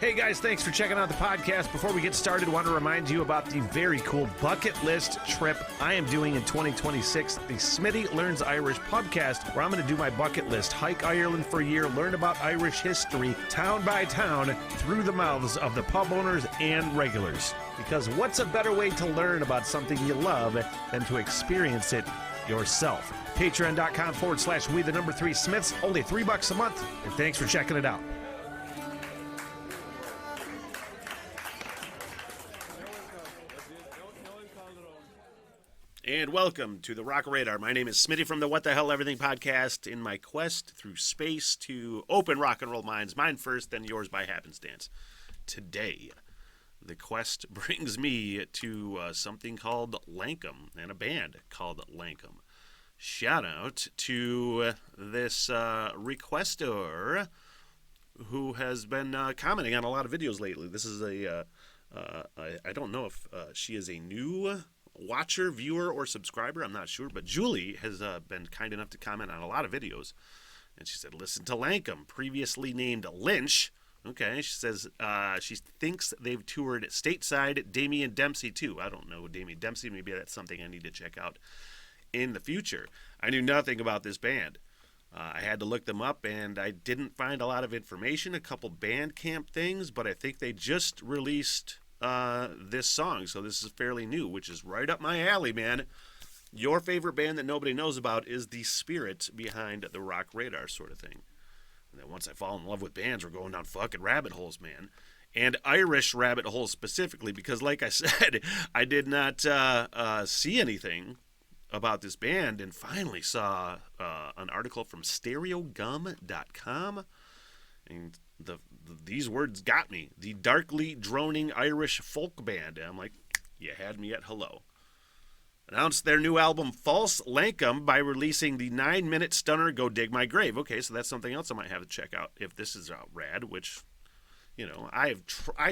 Hey guys, thanks for checking out the podcast. Before we get started, I want to remind you about the very cool bucket list trip I am doing in 2026, the Smitty Learns Irish podcast, where I'm going to do my bucket list, hike Ireland for a year, learn about Irish history, town by town, through the mouths of the pub owners and regulars. Because what's a better way to learn about something you love than to experience it yourself? Patreon.com/we3smiths, only $3 a month, and thanks for checking it out. And welcome to the Rock Radar. My name is Smitty from the What the Hell Everything podcast, in my quest through space to open rock and roll minds, mine first, then yours by happenstance. Today, the quest brings me to something called Lankum and a band called Lankum. Shout out to this requester who has been commenting on a lot of videos lately. This is I don't know if she is a new watcher, viewer, or subscriber, I'm not sure, but Julie has been kind enough to comment on a lot of videos, and she said, listen to Lankum, previously named Lynch. Okay, she says she thinks they've toured stateside. Damien Dempsey, too. I don't know Damien Dempsey. Maybe that's something I need to check out in the future. I knew nothing about this band. I had to look them up, and I didn't find a lot of information, a couple Bandcamp things, but I think they just released this song, so this is fairly new, which is right up my alley, man. Your favorite band that nobody knows about is the spirit behind the Rock Radar sort of thing. And then once I fall in love with bands, we're going down fucking rabbit holes, man. And Irish rabbit holes specifically, because like I said, I did not see anything about this band, and finally saw an article from stereogum.com, and these words got me. The darkly droning Irish folk band. And I'm like, you had me at hello. Announced their new album, False Lankum, by releasing the 9-minute stunner, Go Dig My Grave. Okay, so that's something else I might have to check out if this is rad, which, you know, I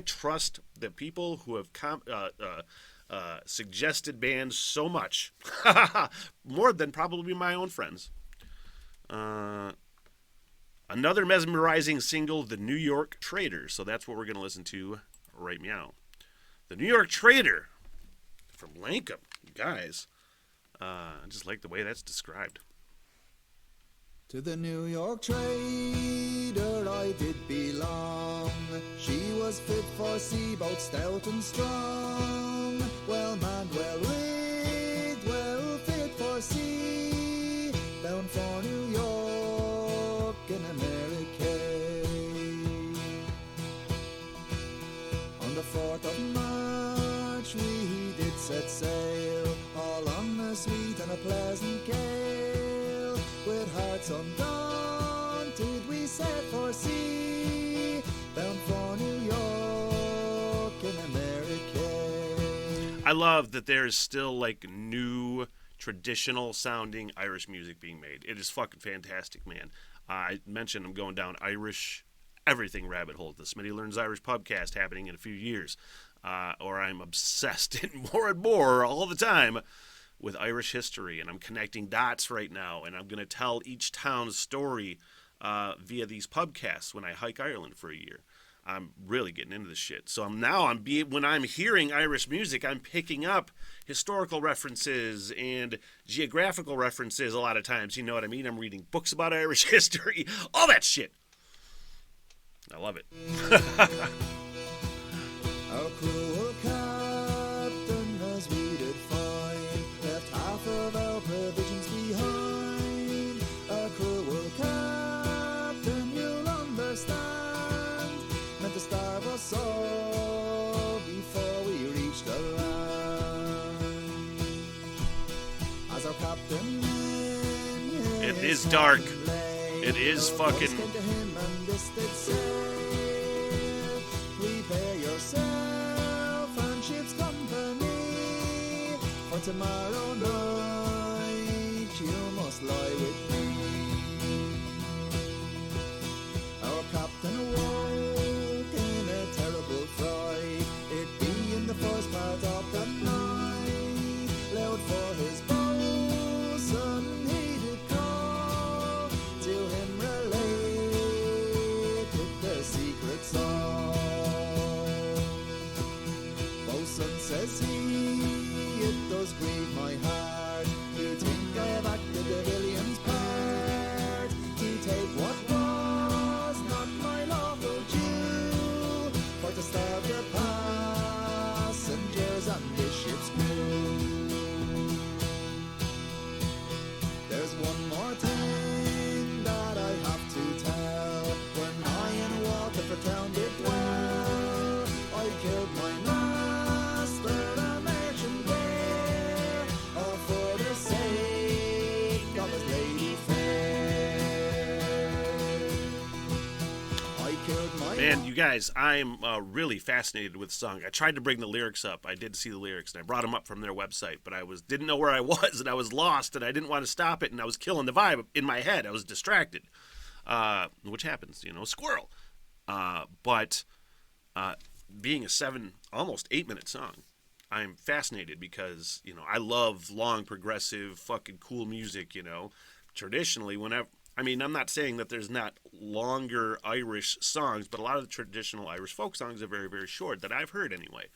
trust the people who have suggested bands so much. More than probably my own friends. Another mesmerizing single, The New York Trader. So that's what we're going to listen to right meow. The New York Trader from Lankum. Guys, I just like the way that's described. To the New York trader I did belong. She was fit for sea, both stout and strong. Well manned, well rigged, well fit for sea. Bound for New York in America. On the 4th of March we did set sail, all on a sweet and a pleasant gale. With hearts undaunted we set for sea, bound for New York in America. I love that there's still like new traditional sounding Irish music being made. It is fucking fantastic, man. I mentioned I'm going down Irish everything rabbit hole. The Smitty Learns Irish podcast happening in a few years. Or I'm obsessed more and more all the time with Irish history, and I'm connecting dots right now, and I'm going to tell each town's story via these podcasts when I hike Ireland for a year. I'm really getting into this shit. So when I'm hearing Irish music, I'm picking up historical references and geographical references a lot of times. You know what I mean? I'm reading books about Irish history, all that shit. I love it. Our cruel captain, as we did find, left half of our provisions behind. Our cruel captain, you'll understand, meant to starve us all before we reached the land. As our captain It is dark. It is fucking... Prepare yourself and ship's company, for tomorrow night you must lie with me. Our captain awoke in a terrible fright, it being the first part of the night. Loud for his boatswain he did call, to him related the secret song. says he, it does grieve my heart. You think I have acted the villain's part, to take what was not my lawful due, for to starve the passengers and the ship's crew. There's one more thing that I have to tell. When I in Waterford did dwell, I killed my master, a merchant there, all for the sake of his lady fair. I killed my Man, you guys, I'm really fascinated with the song. I tried to bring the lyrics up. I did see the lyrics, and I brought them up from their website, but I didn't know where I was, and I was lost, and I didn't want to stop it, and I was killing the vibe in my head. I was distracted, which happens, squirrel. But being a almost 8-minute song, I'm fascinated because, I love long, progressive, fucking cool music, Traditionally, I'm not saying that there's not longer Irish songs, but a lot of the traditional Irish folk songs are very, very short, that I've heard anyway.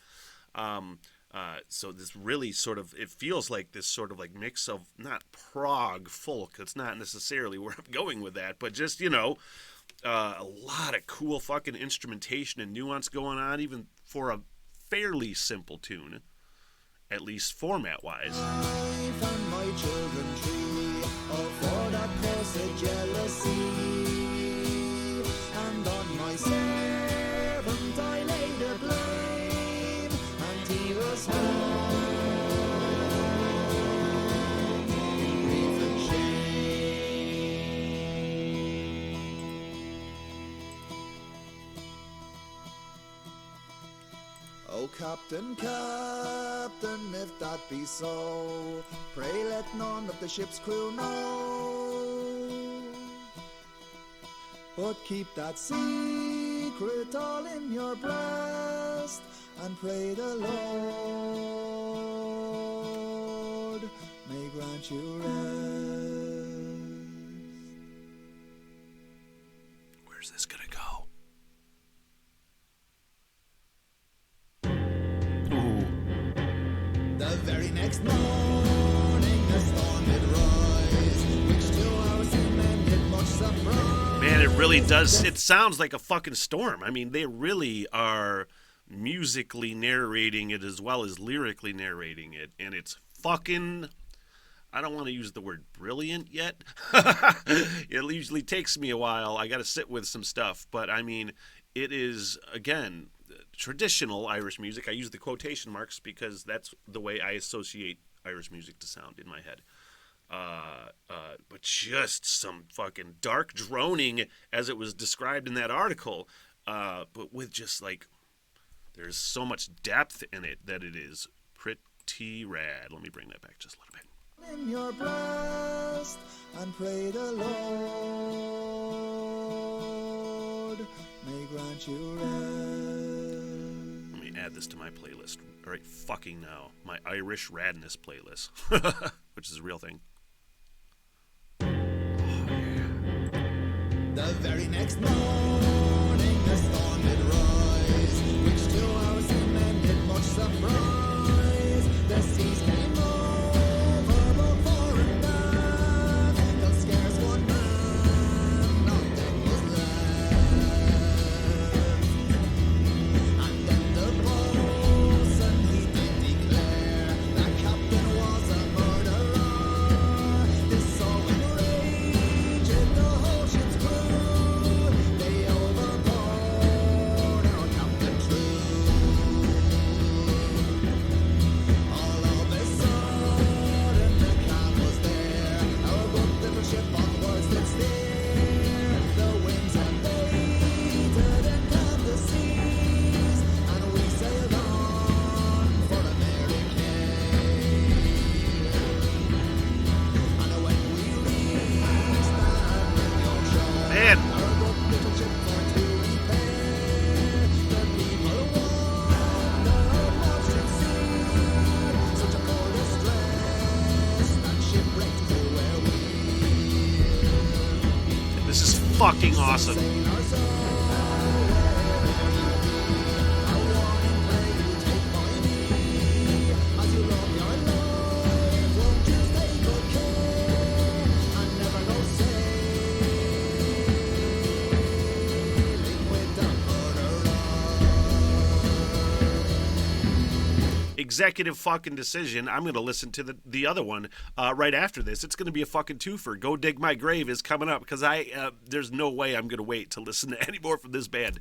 So this really it feels like this sort of like mix of not prog folk. It's not necessarily where I'm going with that, but just, a lot of cool fucking instrumentation and nuance going on, even for a fairly simple tune, at least format-wise. I found my children tree, all for that cursed jealousy, and on my servant I laid a blame, and he was hung in grief and shame. Oh, Captain, Captain, if that be so, pray let none of the ship's crew know. But keep that secret all in your breast, and pray the Lord may grant you rest. Where's this gonna go? The very next morning a storm did rise, which to our seamen did much surprise. Man, it really does. It sounds like a fucking storm. They really are musically narrating it as well as lyrically narrating it, and it's fucking, I don't want to use the word brilliant yet. It usually takes me a while. I got to sit with some stuff, but it is, again, traditional Irish music. I use the quotation marks because that's the way I associate Irish music to sound in my head. But just some fucking dark droning, as it was described in that article, but with just there's so much depth in it that it is pretty rad. Let me bring that back just a little bit. In your breast, and pray the Lord may grant you rest. Let me add this to my playlist right fucking now. My Irish Radness playlist, which is a real thing. The very next morning a storm did rise, which to our seamen did much surprise. The seas came over both fore and aft, till scarce one man on deck was left. And then the boatswain he did declare that captain was a murderer. This so enraged the whole ship's crew, they overboard our captain true. All of a sudden the calm was there, our good little ship onwards did steer. The winds had abated and calmed the seas, and we sailed on for America. And when we reached that New York shore, Man, our good little ship for to repair, the people wonder much at sea, such a poor distress that shipwrecked to where we this is fucking awesome. sailors all wherever you be. A warning pray you take my knee, executive fucking decision. I'm going to listen to the other one right after this. It's going to be a fucking twofer. Go Dig My Grave is coming up because there's no way I'm going to wait to listen to any more from this band.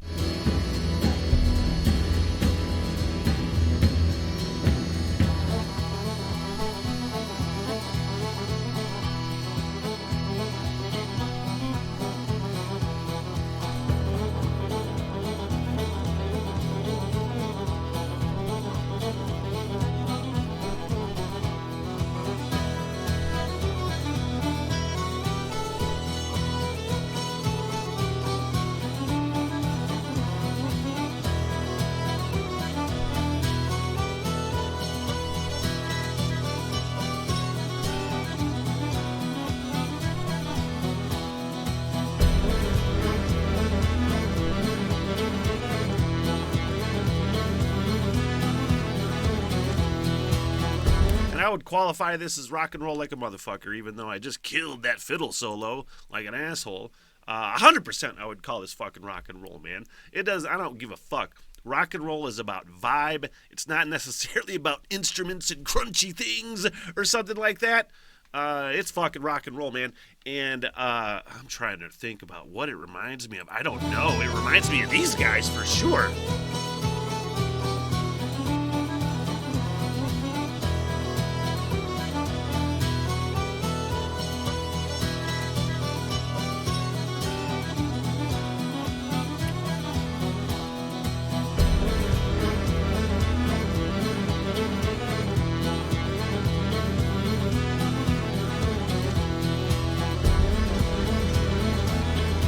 I would qualify this as rock and roll like a motherfucker, even though I just killed that fiddle solo like an asshole. 100% I would call this fucking rock and roll, man. I don't give a fuck. Rock and roll is about vibe. It's not necessarily about instruments and crunchy things or something like that. It's fucking rock and roll, man. And I'm trying to think about what it reminds me of. I don't know. It reminds me of these guys for sure.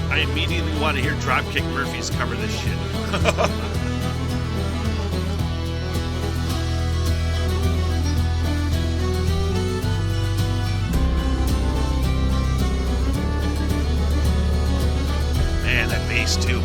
I immediately want to hear Dropkick Murphys cover this shit. Man, that bass too.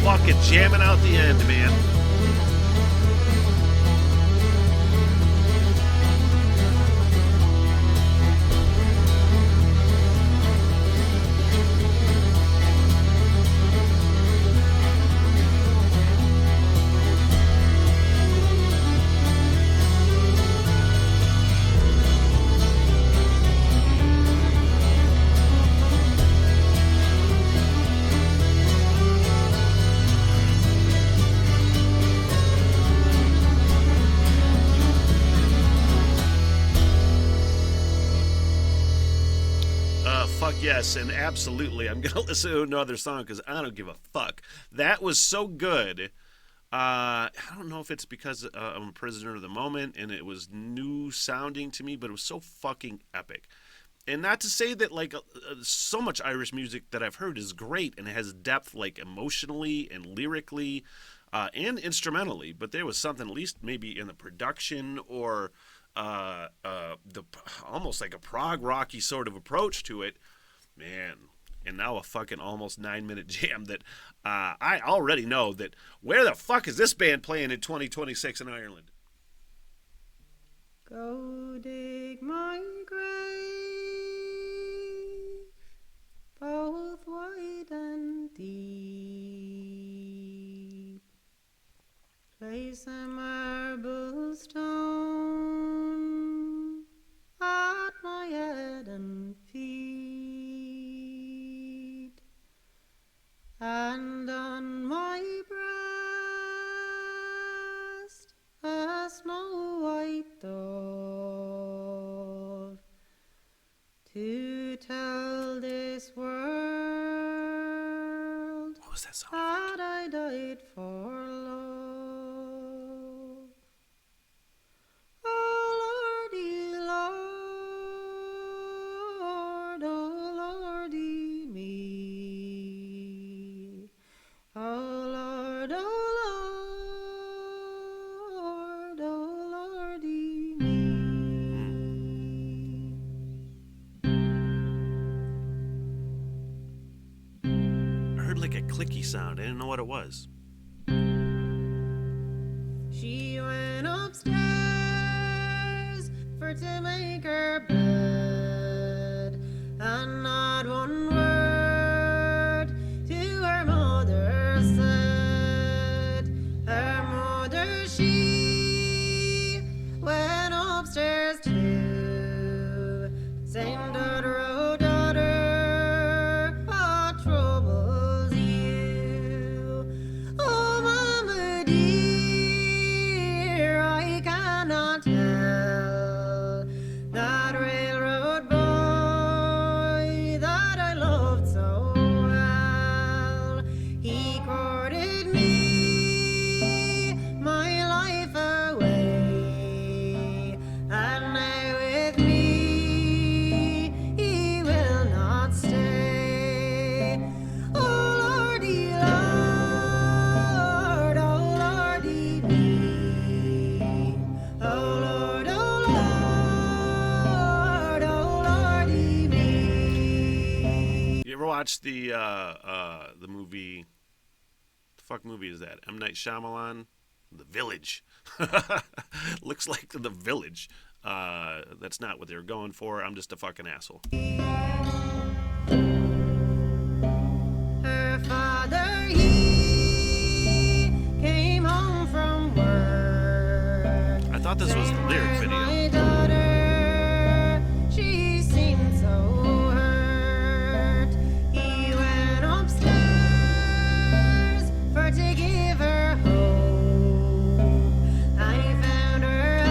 Fucking jamming out the end, man. Fuck yes, and absolutely, I'm gonna listen to another song because I don't give a fuck. That was so good. I don't know if it's because I'm a prisoner of the moment and it was new sounding to me, but it was so fucking epic. And not to say that like so much Irish music that I've heard is great and it has depth like emotionally and lyrically and instrumentally, but there was something at least maybe in the production or the almost like a prog rocky sort of approach to it, man. And now a fucking almost 9-minute jam that I already know that where the fuck is this band playing in 2026 in Ireland? Go dig my grave, both wide and deep. Place a marble stone at my head and feet, and on my breast a snow white dove, to tell this world What was that song? that I died for love. Lord, oh Lordy me. I heard like a clicky sound. I didn't know what it was. She went upstairs for to make her bed, and not one word to her mother said. Her mother, she went upstairs too, saying, daughter, oh daughter, what troubles you? Oh, mama dear, I cannot tell that railroad boy that I loved so well. He courted me my life away, and now with me he will not stay. Oh Lordy, Lord, oh Lordy me. Oh Lord, oh Lord, oh Lordy me. You ever watch the movie? The fuck movie is that? M. Night Shyamalan, The Village. Looks like The Village. That's not what they were going for. I'm just a fucking asshole. Her father, he came home from work. I thought this was the lyric video. My daughter, she seemed so hurt. He went upstairs for to give her hope, and he found her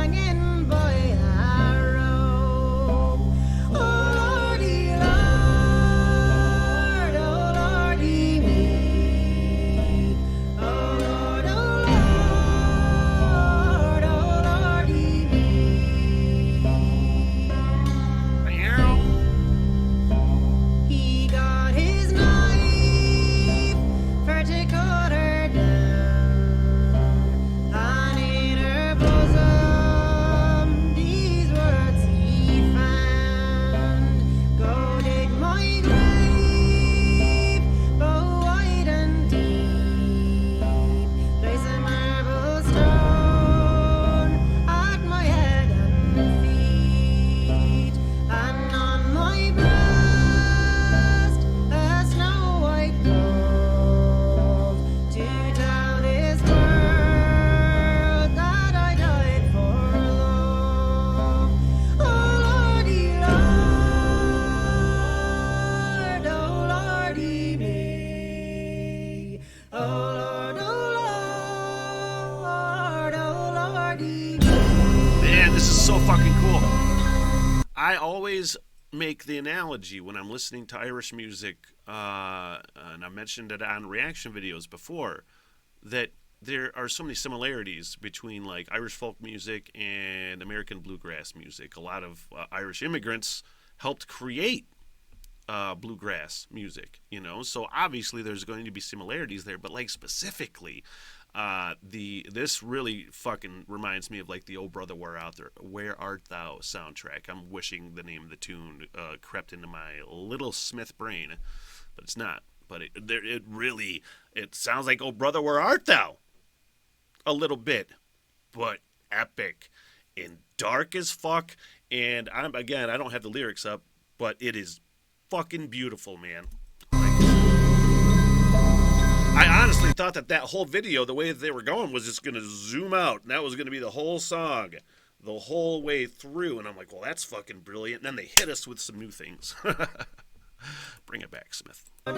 hanging by a rope. Oh Lordy, Lord, oh Lordy me. Oh Lord, oh Lord, oh Lordy me. He got his knife for to cut her down, and in her bosom these words he found. Go dig my grave, both wide and deep. Place a marble stone at my head and feet, and on my breast a snow white dove, to tell this world that I died for love. Oh Lordy, Lord, oh Lordy me. Oh Lord, oh Lord, oh Lordy me. Man, this is so fucking cool. I always make the analogy when I'm listening to Irish music, and I mentioned it on reaction videos before, that there are so many similarities between like Irish folk music and American bluegrass music. A lot of Irish immigrants helped create bluegrass music, you know, so obviously there's going to be similarities there, but like specifically this really fucking reminds me of like the Oh Brother Where Art Thou soundtrack. I'm wishing the name of the tune crept into my little Smith brain, but it's not. But it sounds like Oh Brother Where Art Thou a little bit, but epic and dark as fuck. And I don't have the lyrics up, but it is fucking beautiful, man. I honestly thought that whole video, the way that they were going, was just going to zoom out, and that was going to be the whole song, the whole way through. And I'm like, well, that's fucking brilliant. And then they hit us with some new things. Bring it back, Smith. Oh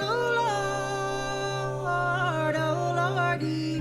Lord, oh Lordy.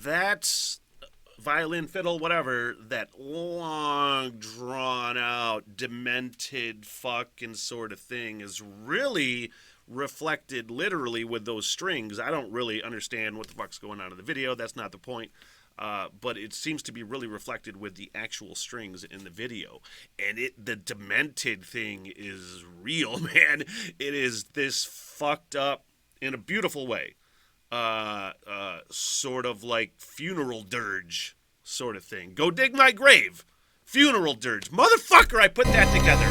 that violin, fiddle, whatever, that long, drawn-out, demented fucking sort of thing is really reflected literally with those strings. I don't really understand what the fuck's going on in the video. That's not the point. But it seems to be really reflected with the actual strings in the video. And the demented thing is real, man. It is this fucked up in a beautiful way. Sort of like funeral dirge sort of thing. Go dig my grave. Funeral dirge. Motherfucker, I put that together.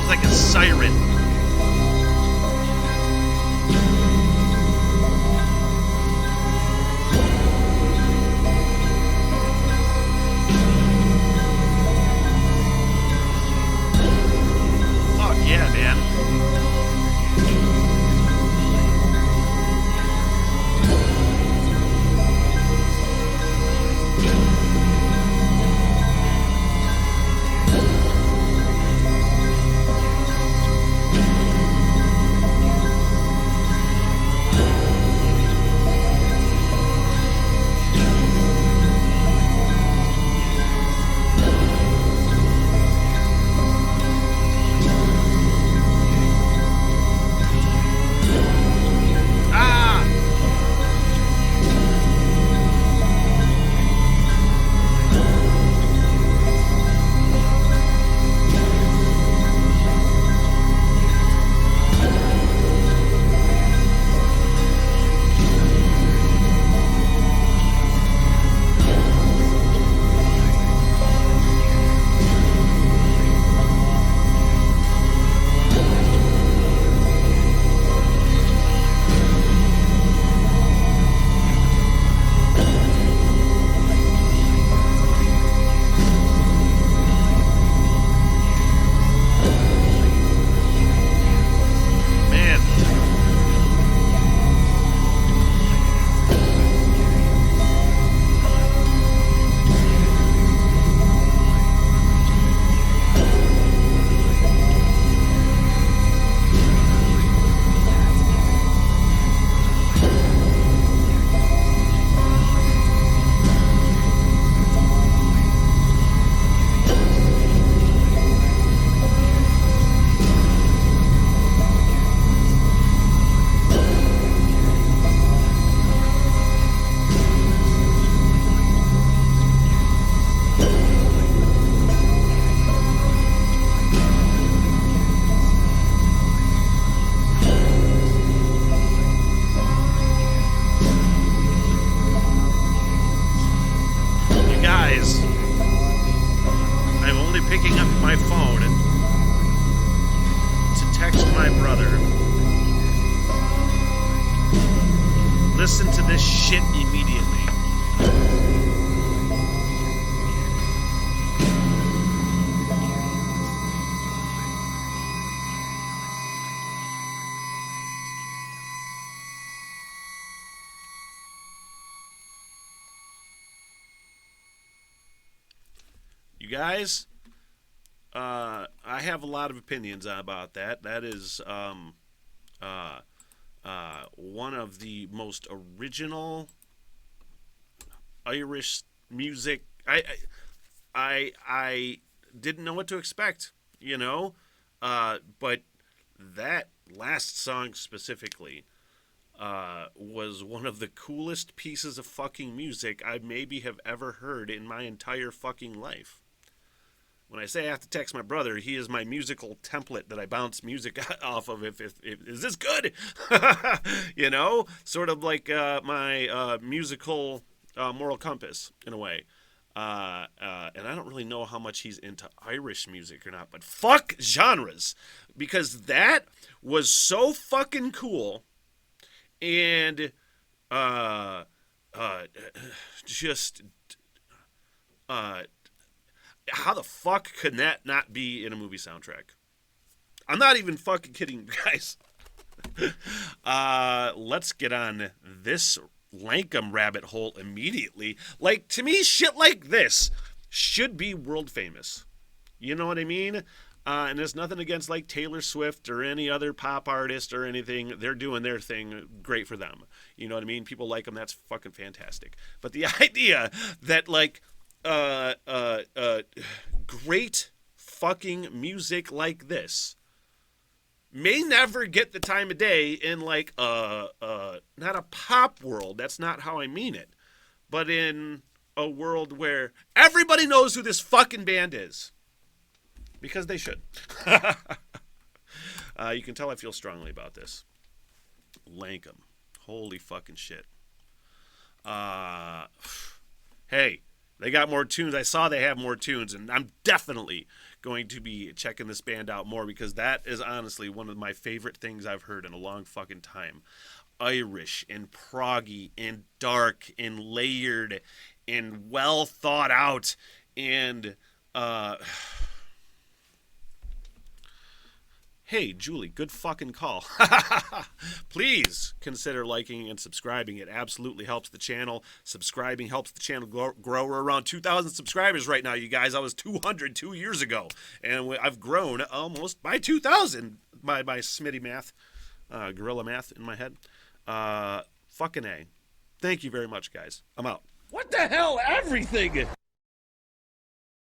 Like a siren. Fuck yeah, man. Picking up my phone to text my brother. Listen to this shit immediately. You guys, I have a lot of opinions about that. That is one of the most original Irish music. I didn't know what to expect, you know, but that last song specifically was one of the coolest pieces of fucking music I maybe have ever heard in my entire fucking life. When I say I have to text my brother, he is my musical template that I bounce music off of. If is this good? You know, sort of like my musical moral compass in a way. And I don't really know how much he's into Irish music or not, but fuck genres, because that was so fucking cool and just how the fuck could that not be in a movie soundtrack? I'm not even fucking kidding, guys. Let's get on this Lankum rabbit hole immediately. Like, to me, shit like this should be world famous. You know what I mean? And there's nothing against like Taylor Swift or any other pop artist or anything. They're doing their thing. Great for them. You know what I mean? People like them. That's fucking fantastic. But the idea that like great fucking music like this may never get the time of day in like not a pop world. That's not how I mean it. But in a world where everybody knows who this fucking band is. Because they should. You can tell I feel strongly about this. Lankum. Holy fucking shit. Hey, they got more tunes. I saw they have more tunes, and I'm definitely going to be checking this band out more because that is honestly one of my favorite things I've heard in a long fucking time. Irish and proggy and dark and layered and well thought out and hey, Julie, good fucking call. Please consider liking and subscribing. It absolutely helps the channel. Subscribing helps the channel grow. We're around 2,000 subscribers right now, you guys. I was 200 2 years ago, and I've grown almost by 2,000 by Smitty math, gorilla math in my head. Fucking A. Thank you very much, guys. I'm out. What the hell? Everything!